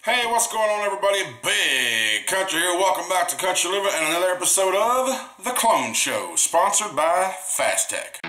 Hey, what's going on, everybody? Big Country here. Welcome back to Country Living and another episode of The Clone Show, sponsored by FastTech.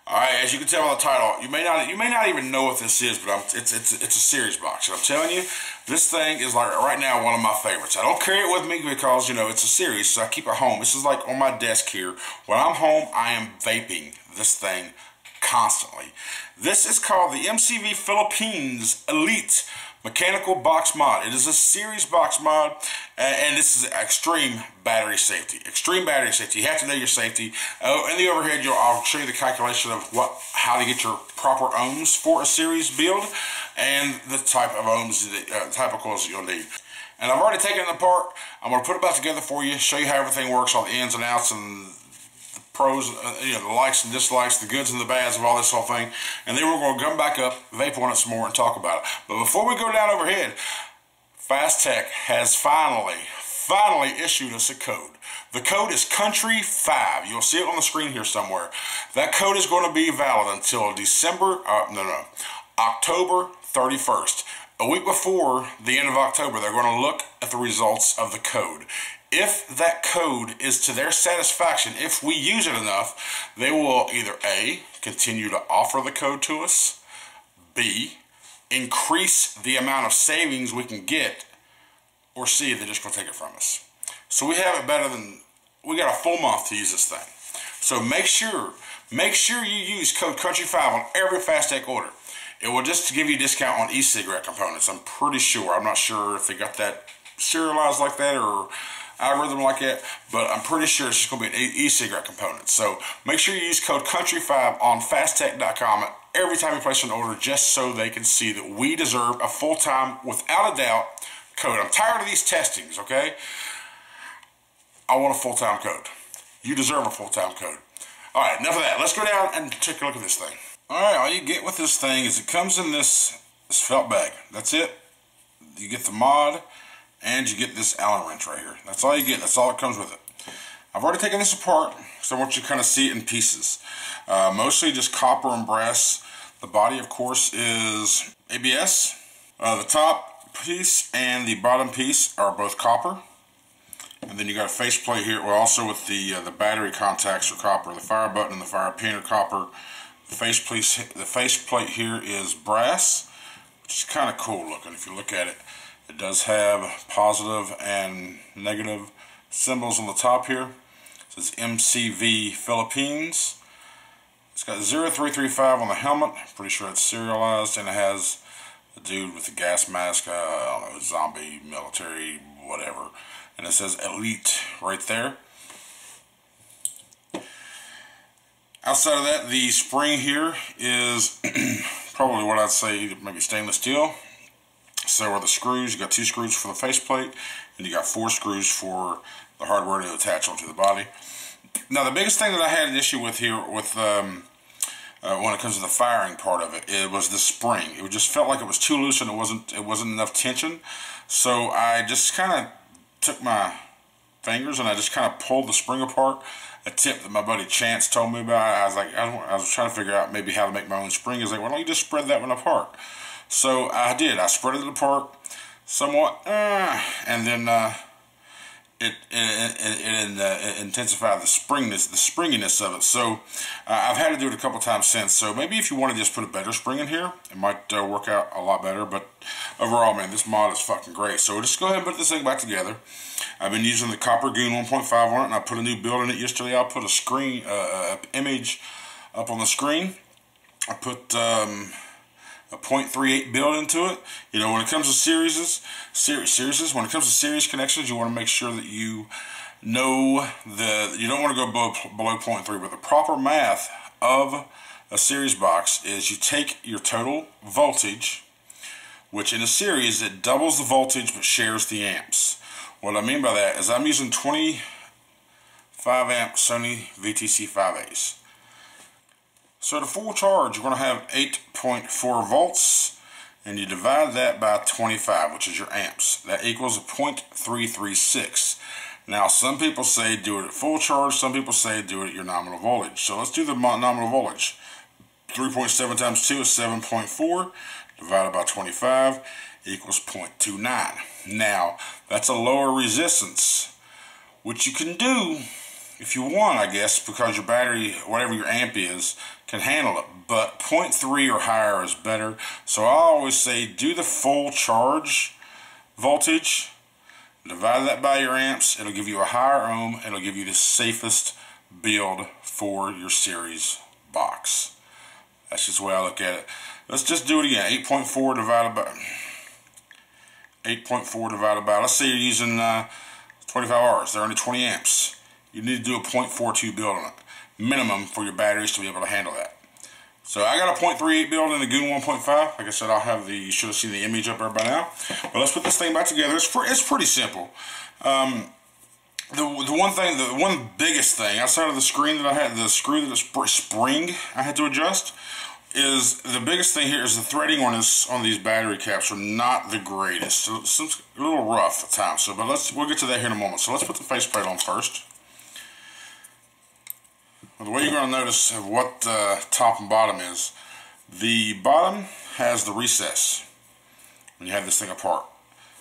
Alright, as you can tell by the title, you may not even know what this is, but it's a series box. And I'm telling you, this thing is like right now one of my favorites. I don't carry it with me because, you know, it's a series, so I keep it home. This is like on my desk here. When I'm home, I am vaping this thing constantly. This is called the MCV Philippines Elite Mechanical Box Mod. It is a series box mod, and this is extreme battery safety. Extreme battery safety. You have to know your safety. In the overhead, I'll show you the calculation of how to get your proper ohms for a series build, and the type of ohms, type of coils that you'll need. And I've already taken it apart. I'm going to put it back together for you, show you how everything works, all the ins and outs, and pros, the likes and dislikes, the goods and the bads of all this whole thing, and then we're going to come back up, vape on it some more, and talk about it. But before we go down overhead, FastTech has finally issued us a code. The code is Country5. You'll see it on the screen here somewhere. That code is going to be valid until October 31st. A week before the end of October, they're going to look at the results of the code. If that code is to their satisfaction, if we use it enough, they will either A, continue to offer the code to us, B, increase the amount of savings we can get, or C, they're just going to take it from us. So we have it we got a full month to use this thing. So make sure you use code Country5 on every FastTech order. It will just give you a discount on e-cigarette components, I'm pretty sure. I'm not sure if they got that serialized like that or algorithm like that, but I'm pretty sure it's just going to be an e-cigarette component. So make sure you use code Country5 on FastTech.com every time you place an order, just so they can see that we deserve a full-time, without a doubt, code. I'm tired of these testings, okay? I want a full-time code. You deserve a full-time code. Alright, enough of that. Let's go down and take a look at this thing. Alright, all you get with this thing is it comes in this felt bag. That's it. You get the mod, and you get this Allen wrench right here. That's all you get. That's all that comes with it. I've already taken this apart, so I want you to kind of see it in pieces. Mostly just copper and brass. The body, of course, is ABS. The top piece and the bottom piece are both copper. And then you got a faceplate here, well, also with the battery contacts are copper. The fire button and the fire pin are copper. The faceplate here is brass, which is kind of cool looking if you look at it. It does have positive and negative symbols on the top here. It says MCV Philippines. It's got 0335 on the helmet. I'm pretty sure it's serialized, and it has a dude with a gas mask, I don't know, zombie, military, whatever. And it says Elite right there. Outside of that, the spring here is probably what I'd say maybe stainless steel. So are the screws. You got 2 screws for the faceplate, and you got 4 screws for the hardware to attach onto the body. Now, the biggest thing that I had an issue with here, with when it comes to the firing part of it, it was the spring. It just felt like it was too loose, and it wasn't enough tension. So I just kind of took my fingers and I just kind of pulled the spring apart. A tip that my buddy Chance told me about. I was trying to figure out maybe how to make my own spring. He's like, why don't you just spread that one apart? So I did. I spread it apart somewhat, and then it intensified the springiness of it. So I've had to do it a couple times since. So maybe if you want to just put a better spring in here, it might work out a lot better. But overall, man, this mod is fucking great. So just go ahead and put this thing back together. I've been using the Copper Goon 1.5 on it, and I put a new build in it yesterday. I put a screen, image up on the screen. I put a 0.38 build into it. You know, when it comes to series, when it comes to series connections, you want to make sure that you know you don't want to go below 0.3, but the proper math of a series box is you take your total voltage, which in a series, it doubles the voltage but shares the amps. What I mean by that is I'm using 25 amp Sony VTC 5As. So to full charge, you're going to have 8.4 volts, and you divide that by 25, which is your amps. That equals a 0.336. Now, some people say do it at full charge. Some people say do it at your nominal voltage. So let's do the nominal voltage. 3.7 times 2 is 7.4. Divided by 25 equals 0.29. Now, that's a lower resistance, which you can do if you want, I guess, because your battery, whatever your amp is, can handle it. But 0.3 or higher is better. So I always say do the full charge voltage, divide that by your amps. It'll give you a higher ohm. It'll give you the safest build for your series box. That's just the way I look at it. Let's just do it again. 8.4 divided by 8.4 divided by, let's say you're using 25 hours. They're only 20 amps. You need to do a 0.42 build on it, minimum, for your batteries to be able to handle that. So I got a 0.38 build in the Goon 1.5. Like I said, I'll have the, you should have seen the image up there by now. But let's put this thing back together. It's pretty simple. The one biggest thing outside of the screen that I had, the screw, the spring I had to adjust, is the biggest thing here is the threading on these battery caps are not the greatest. So it's a little rough at times. So, but we'll get to that here in a moment. So let's put the faceplate on first. Well, the way you're going to notice what the top and bottom is, the bottom has the recess when you have this thing apart.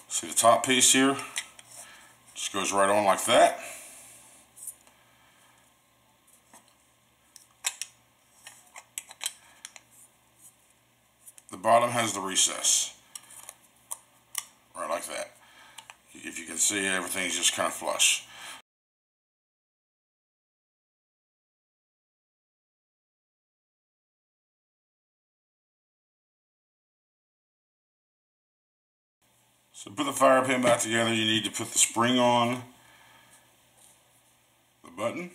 See the top piece here? Just goes right on like that. The bottom has the recess. Right like that. If you can see, everything's just kind of flush. So to put the fire pin back together, you need to put the spring on the button,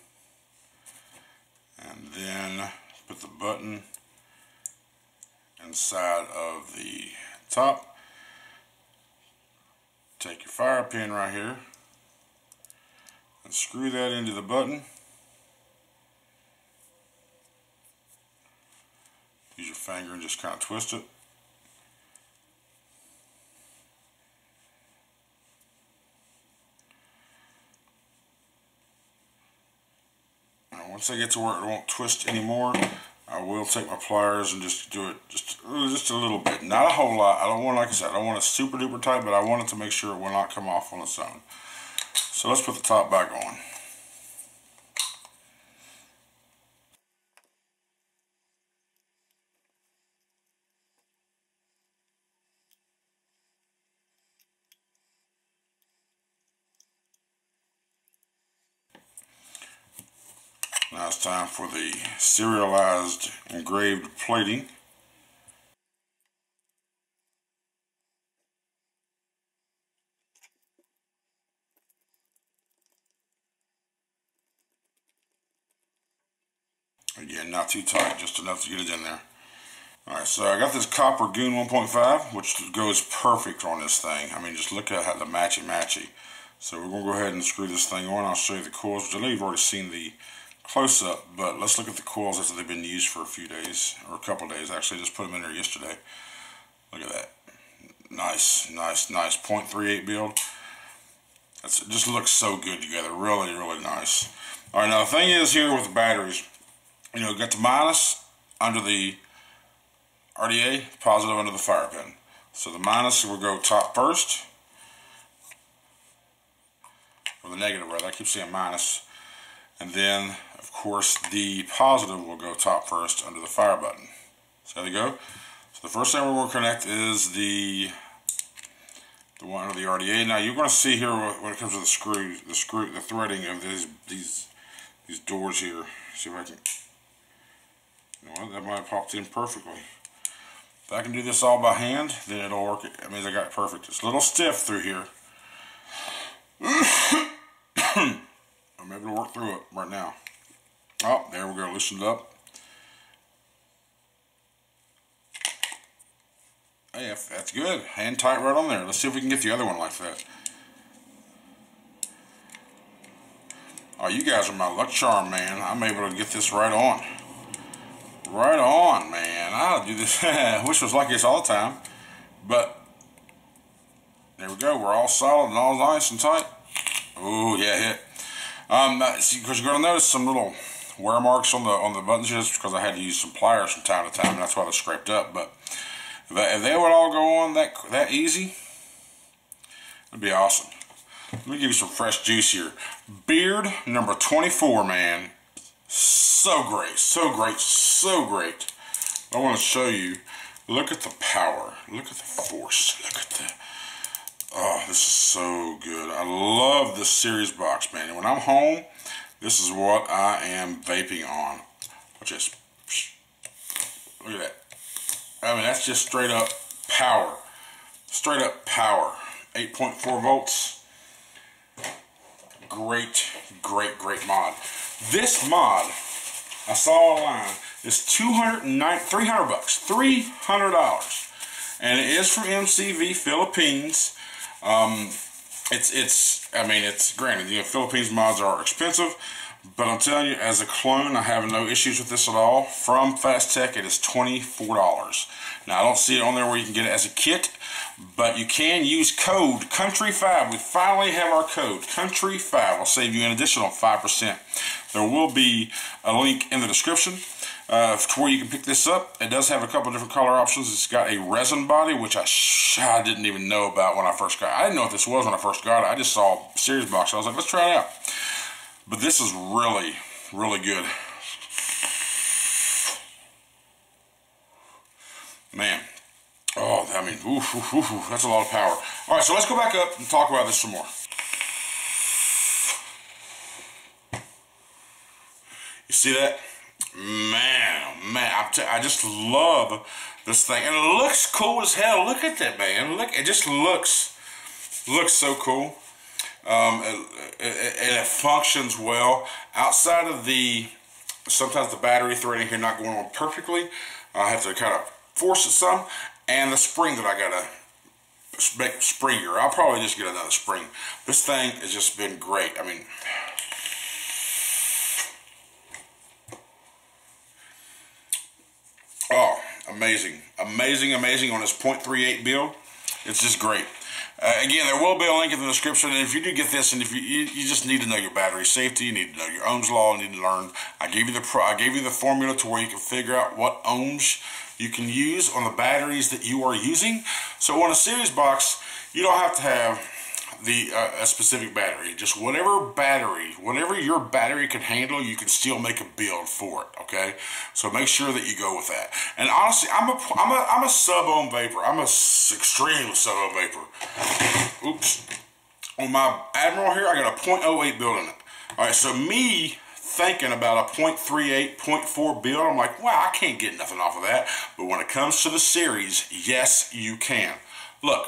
and then put the button inside of the top. Take your fire pin right here and screw that into the button. Use your finger and just kind of twist it. Once I get to where it won't twist anymore, I will take my pliers and just do it just a little bit. Not a whole lot. I don't want, like I said, I don't want it super duper tight, but I want it to make sure it will not come off on its own. So let's put the top back on. Now it's time for the serialized engraved plating. Again, not too tight, just enough to get it in there. Alright, so I got this copper Goon 1.5, which goes perfect on this thing. I mean, just look at how the matchy. So we're going to go ahead and screw this thing on. I'll show you the coils, which I know you've already seen the close-up, but let's look at the coils after they've been used for a few days, or a couple days actually. Just put them in there yesterday. Look at that. Nice 0.38 build. It just looks so good together. Really nice. Alright, now the thing is here with the batteries, you know, got the minus under the RDA, positive under the fire pin. So the minus will go top first, or the negative rather. I keep saying minus. And then, of course, the positive will go top first under the fire button. So there you go. So the first thing we're going to connect is the one under the RDA. Now you're going to see here when it comes to the threading of these doors here. See if I can. You know what? That might have popped in perfectly. If I can do this all by hand, then it'll work. That means I got it perfect. It's a little stiff through here. I'm able to work through it right now. Oh, there we go. Loosened up. Hey, that's good. Hand tight right on there. Let's see if we can get the other one like that. Oh, you guys are my luck charm, man. I'm able to get this right on. Right on, man. I'll do this. I wish it was like this all the time. But there we go. We're all solid and all nice and tight. Ooh, yeah, hit. Because you're gonna notice some little wear marks on the buttons just because I had to use some pliers from time to time, and that's why they're scraped up. But if they would all go on that easy, it'd be awesome. Let me give you some fresh juice here. Beard number 24, man. So great, so great, so great. I want to show you. Look at the power. Look at the force. Look at the... Oh, this is so good. I love this series box, man. And when I'm home, this is what I am vaping on. Watch this. Look at that. I mean, that's just straight up power. Straight up power. 8.4 volts. Great, great, great mod. This mod I saw online is $300 bucks, $300, and it is from MCV Philippines. I mean, it's granted, you know, Philippines mods are expensive, but I'm telling you, as a clone, I have no issues with this at all. From FastTech, it is $24. Now, I don't see it on there where you can get it as a kit, but you can use code Country5. We finally have our code Country5. Will save you an additional 5%. There will be a link in the description to where you can pick this up. It does have a couple different color options. It's got a resin body, which I didn't even know about when I first got it. I didn't know what this was when I first got it. I just saw a series box. I was like, let's try it out. But this is really, really good. Man. Oh, I mean, that's a lot of power. All right, so let's go back up and talk about this some more. You see that? Man, oh man, I just love this thing. And it looks cool as hell. Look at that, man. Look, it just looks so cool. And it functions well. Outside of sometimes the battery threading here not going on perfectly. I have to kind of force it some. And the spring that I gotta make springier. I'll probably just get another spring. This thing has just been great. I mean, oh, amazing, amazing, amazing on this 0.38 build. It's just great. Again, there will be a link in the description, and if you do get this, and if you just need to know your battery safety, you need to know your ohms law, you need to learn. I gave you the formula to where you can figure out what ohms you can use on the batteries that you are using. So on a series box, you don't have to have a specific battery. Just whatever your battery can handle, you can still make a build for it. Okay, so make sure that you go with that. And honestly, I'm a sub-ohm vapor. I'm a extreme sub-ohm vapor. Oops. On my Admiral here, I got a 0.08 build in it. All right, so me thinking about a 0.38, 0.4 build, I'm like, wow, I can't get nothing off of that. But when it comes to the series, yes, you can. Look.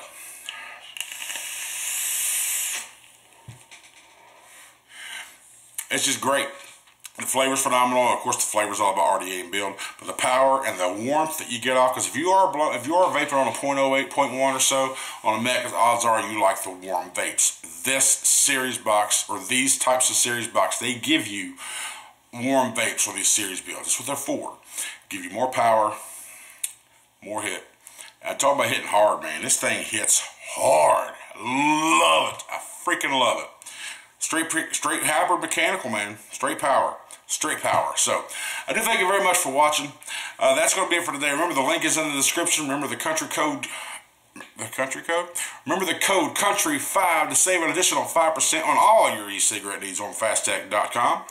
It's just great. The flavor's phenomenal. Of course, the flavor's all about RDA and build, but the power and the warmth that you get off, because if you are vaping on a 0.08, 0.1 or so on a mech, odds are you like the warm vapes. This series box, or these types of series box, they give you warm vapes for these series builds. That's what they're for. Give you more power, more hit. I talk about hitting hard, man. This thing hits hard. Love it. I freaking love it. Straight hybrid mechanical, man. Straight power. Straight power. So, I do thank you very much for watching. That's going to be it for today. Remember, the link is in the description. Remember the country code. The country code? Remember the code Country5 to save an additional 5% on all your e-cigarette needs on FastTech.com.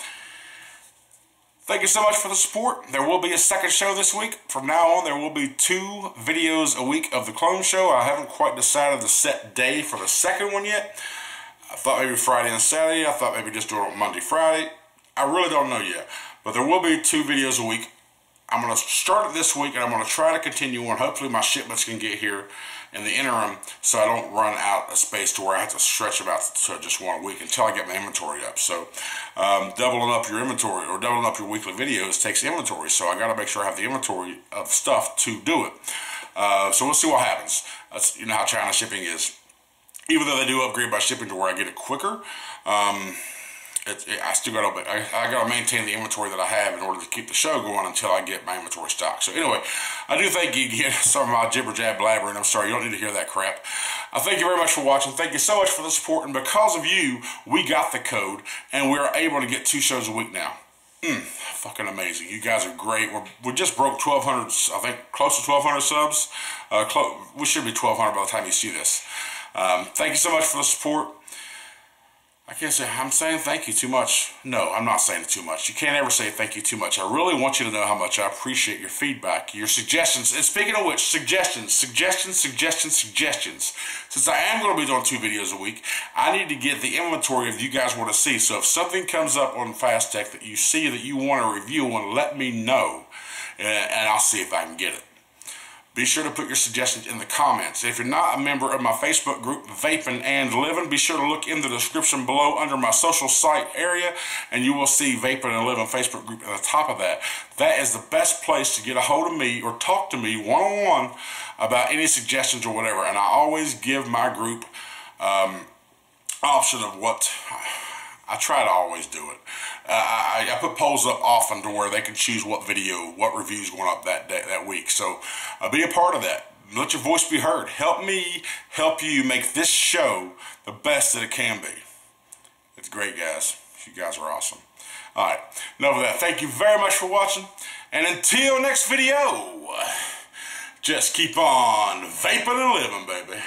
Thank you so much for the support. There will be a second show this week. From now on, there will be 2 videos a week of the clone show. I haven't quite decided the set day for the second one yet. I thought maybe Friday and Saturday. I thought maybe just do it on Monday, Friday. I really don't know yet. But there will be 2 videos a week. I'm going to start it this week, and I'm going to try to continue on. Hopefully my shipments can get here in the interim so I don't run out of space to where I have to stretch about to just 1 week until I get my inventory up. So doubling up your inventory or doubling up your weekly videos takes inventory. So I got to make sure I have the inventory of stuff to do it. So we'll see what happens. That's, you know how China shipping is. Even though they do upgrade my shipping to where I get it quicker, I still got to, I got to maintain the inventory that I have in order to keep the show going until I get my inventory stock. So anyway, I do thank you again. Sorry for my jibber jab blabbering. I'm sorry, you don't need to hear that crap. I thank you very much for watching. Thank you so much for the support, and because of you, we got the code, and we're able to get 2 shows a week now. Fucking amazing. You guys are great. We just broke 1,200, I think, close to 1,200 subs. We should be 1,200 by the time you see this. Thank you so much for the support. I can't say I'm saying thank you too much. No, I'm not saying it too much. You can't ever say thank you too much. I really want you to know how much I appreciate your feedback, your suggestions. And speaking of which, suggestions. Since I am going to be doing 2 videos a week, I need to get the inventory of you guys want to see. So if something comes up on FastTech that you see that you want to review, let me know, and I'll see if I can get it. Be sure to put your suggestions in the comments. If you're not a member of my Facebook group, Vaping and Living, be sure to look in the description below under my social site area, and you will see Vaping and Living Facebook group at the top of that. That is the best place to get a hold of me or talk to me one-on-one about any suggestions or whatever. And I always give my group option of what... I try to always do it. I put polls up often to where they can choose what video, what reviews going up that week. So be a part of that. Let your voice be heard. Help me help you make this show the best that it can be. It's great, guys. You guys are awesome. All right. Enough of that. Thank you very much for watching. And until next video, just keep on vaping and living, baby.